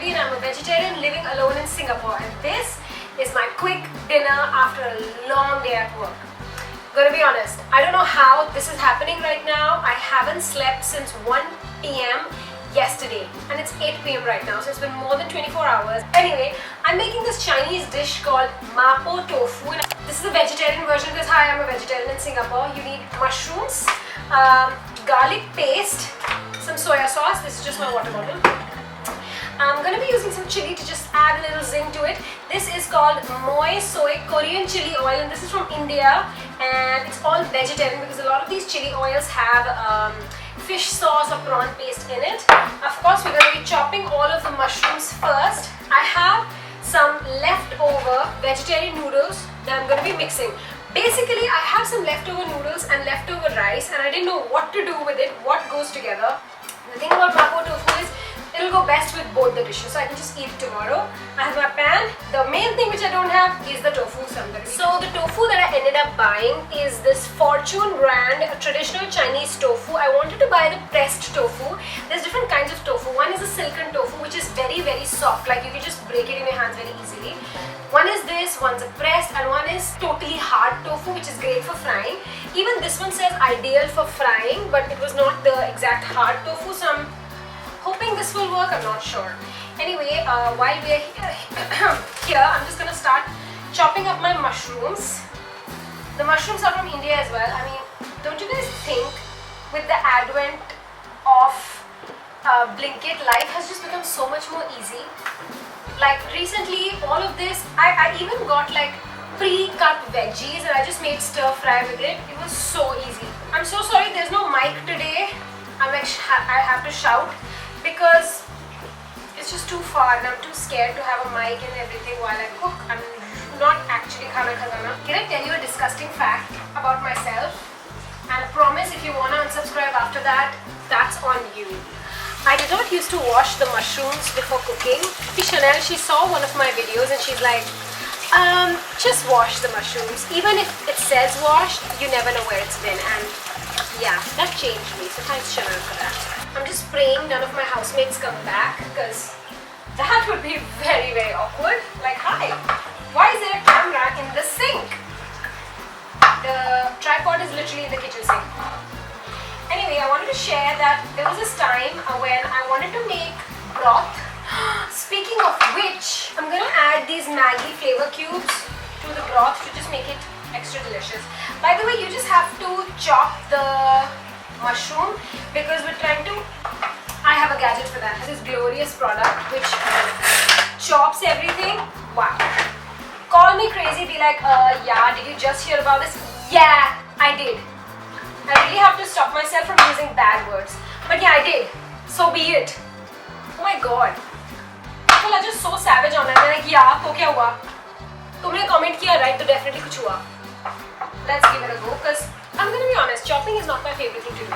Devi and I'm a vegetarian living alone in Singapore, and this is my quick dinner after a long day at work. Gonna be honest, I don't know how this is happening right now. I haven't slept since 1 p.m. yesterday and it's 8 p.m. right now, so it's been more than 24 hours. Anyway, I'm making this Chinese dish called MAPO tofu. This is a vegetarian version because hi, I'm a vegetarian in Singapore. You need mushrooms, garlic paste, some soya sauce. This is just my water bottle. I'm going to be using some chili to just add a little zing to it. This is called Moi Soy Korean chili oil, and this is from India, and it's all vegetarian because a lot of these chili oils have fish sauce or prawn paste in it. Of course, we're going to be chopping all of the mushrooms first. I have some leftover vegetarian noodles that I'm going to be mixing. Basically, I have some leftover noodles and leftover rice, and I didn't know what to do with it, what goes together. The thing about MAPO tofu is it'll go best with both the dishes, so I can just eat it tomorrow. I have my pan. The main thing which I don't have is the tofu. So the tofu that I ended up buying is this Fortune brand, a traditional Chinese tofu. I wanted to buy the pressed tofu. There's different kinds of tofu. One is a silken tofu, which is very, very soft, like you can just break it in your hands very easily. One is this, one's a pressed, and one is totally hard tofu, which is great for frying. Even this one says ideal for frying, but it was not the exact hard tofu, so I'm hoping this will work, I'm not sure. Anyway, while we are here, I'm just gonna start chopping up my mushrooms. The mushrooms are from India as well. I mean, don't you guys think with the advent of Blinkit, life has just become so much more easy? Like recently, all of this, I even got like pre-cut veggies and I just made stir fry with it. It was so easy. I'm so sorry there's no mic today. I'm like, I have to shout because it's just too far and I'm too scared to have a mic and everything while I cook. I'm not actually khana khazana. Can I tell you a disgusting fact about myself? And I promise if you wanna unsubscribe after that, that's on you. I did not used to wash the mushrooms before cooking. Chanel, she saw one of my videos and she's like, just wash the mushrooms. Even if it says washed, you never know where it's been. And yeah, that changed me. So thanks Chanel for that. I'm just praying none of my housemates come back because that would be very, very awkward. Like, hi, why is there a camera in the sink? The tripod is literally in the kitchen sink. Anyway, I wanted to share that there was this time when I wanted to make broth. Speaking of which, I'm gonna add these Maggi flavor cubes to the broth to just make it extra delicious. By the way, you just have to chop the mushroom because we're trying to, I have a gadget for that. This glorious product which chops everything. Wow. Call me crazy, be like, yeah, did you just hear about this? Yeah, I did. I really have to stop myself from using bad words. But yeah, I did. So be it. Oh my god. People are just so savage on it. They're like, yeah, तो क्या हुआ? तुमने comment किया, right? तो definitely कुछ हुआ. Let's give it a go because I'm gonna be honest, chopping is not my favorite thing to do.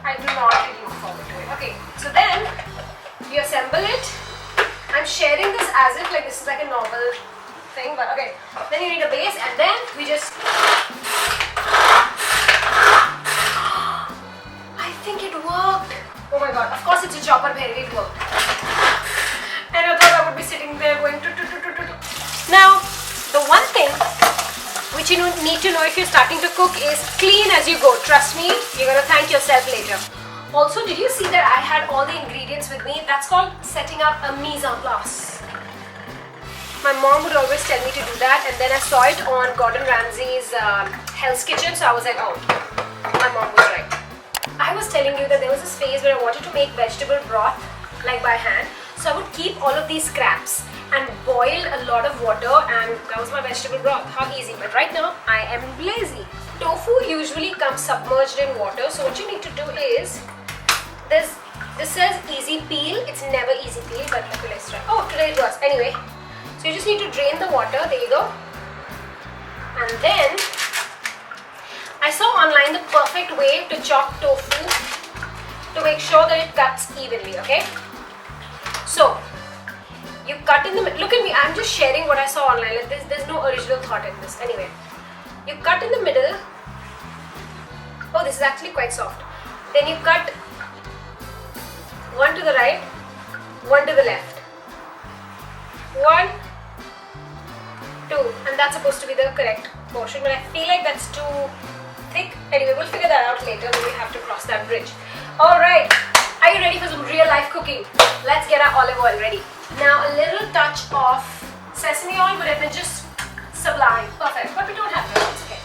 I do not really look forward to it. Okay, so then you assemble it. I'm sharing this as if like this is like a novel thing, but okay. Then you need a base and then we just... I think it worked. Oh my god, of course it's a chopper, very it worked. And I thought I would be sitting there going to. Now, the one thing which you need to know if you're starting to cook is clean as you go. Trust me, you're gonna thank yourself later. Also, did you see that I had all the ingredients with me? That's called setting up a mise en place. My mom would always tell me to do that, and then I saw it on Gordon Ramsay's Hell's Kitchen, so I was like, oh, my mom was right. I was telling you that there was this phase where I wanted to make vegetable broth like by hand, so I would keep all of these scraps and boil a lot of water, and that was my vegetable broth. How easy. But right now I am lazy. Tofu usually comes submerged in water, so what you need to do is this says easy peel. It's never easy peel, but okay, let's try. Oh, today it was. Anyway, so you just need to drain the water. There you go. And then I saw online the perfect way to chop tofu to make sure that it cuts evenly. Okay, so you cut in the middle. Look at me, I'm just sharing what I saw online. Like this, there's no original thought in this. Anyway, you cut in the middle. Oh, this is actually quite soft. Then you cut one to the right one to the left. 1, 2, and that's supposed to be the correct portion, but I feel like that's too thick. Anyway, we'll figure that out later when we have to cross that bridge. Alright, are you ready for some real life cooking? Let's get our olive oil ready. Now a little touch of sesame oil would have been just sublime. Perfect, but we don't have that, it's okay.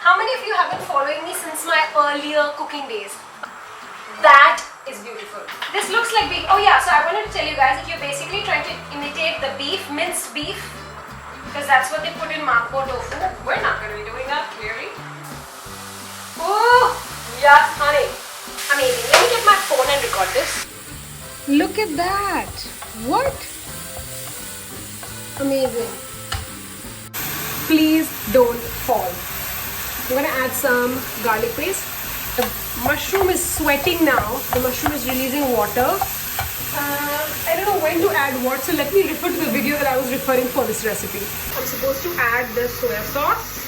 How many of you have been following me since my earlier cooking days? That is beautiful. This looks like beef. Oh yeah, so I wanted to tell you guys, if you're basically trying to imitate the beef, minced beef, because that's what they put in MAPO tofu, we're not going to be doing that, clearly. Ooh, yes, honey. Amazing. Let me get my phone and record this. Look at that. What? Amazing. Please don't fall. I'm going to add some garlic paste. The mushroom is sweating now. The mushroom is releasing water. I don't know when to add what, so let me refer to the video that I was referring for this recipe. I'm supposed to add the soya sauce.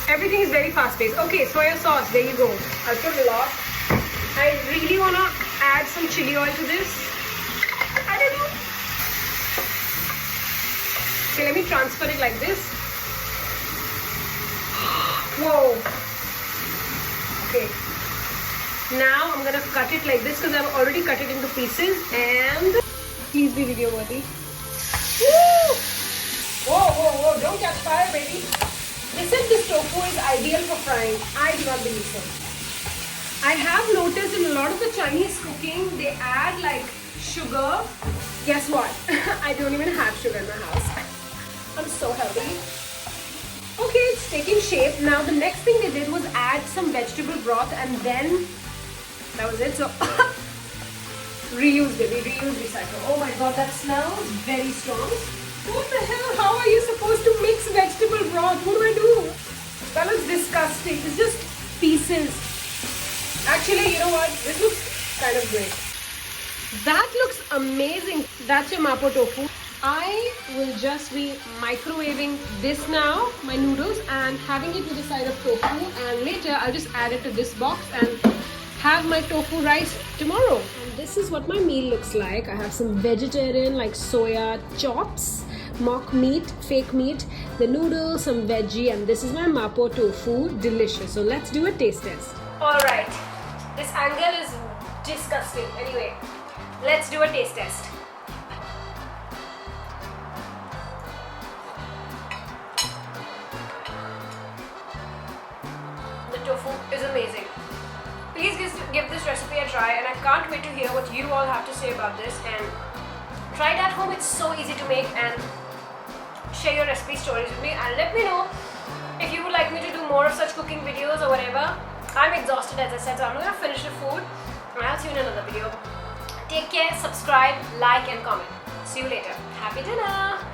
Everything is very fast paced. Okay, soya sauce, there you go. I'll put a lot. I really want to add some chili oil to this. I don't know. Okay, let me transfer it like this. Whoa. Okay. Now I'm gonna cut it like this because I've already cut it into pieces, and please be video worthy. Woo! Whoa, whoa, whoa, don't catch fire, baby. They said this tofu is ideal for frying. I do not believe so. I have noticed in a lot of the Chinese cooking, they add like sugar. Guess what? I don't even have sugar in my house. I'm so healthy. Okay, it's taking shape. Now the next thing they did was add some vegetable broth, and then that was it. So reuse, baby, reuse, recycle. Oh my god, that smells very strong. What the hell? How are you supposed to mix vegetable broth? What do I do? That looks disgusting. It's just pieces. Actually, you know what? This looks kind of great. That looks amazing. That's your MAPO tofu. I will just be microwaving this now, my noodles, and having it with the side of tofu, and later I'll just add it to this box and have my tofu rice tomorrow. And this is what my meal looks like. I have some vegetarian like soya chops, mock meat, fake meat, the noodles, some veggie, and this is my MAPO tofu. Delicious. So let's do a taste test. Alright, this angle is disgusting. Anyway, let's do a taste test. Tofu is amazing. Please give this recipe a try, and I can't wait to hear what you all have to say about this. And try it at home. It's so easy to make, and share your recipe stories with me, and let me know if you would like me to do more of such cooking videos or whatever. I'm exhausted, as I said, so I'm going to finish the food, and I'll see you in another video. Take care, subscribe, like and comment. See you later. Happy dinner!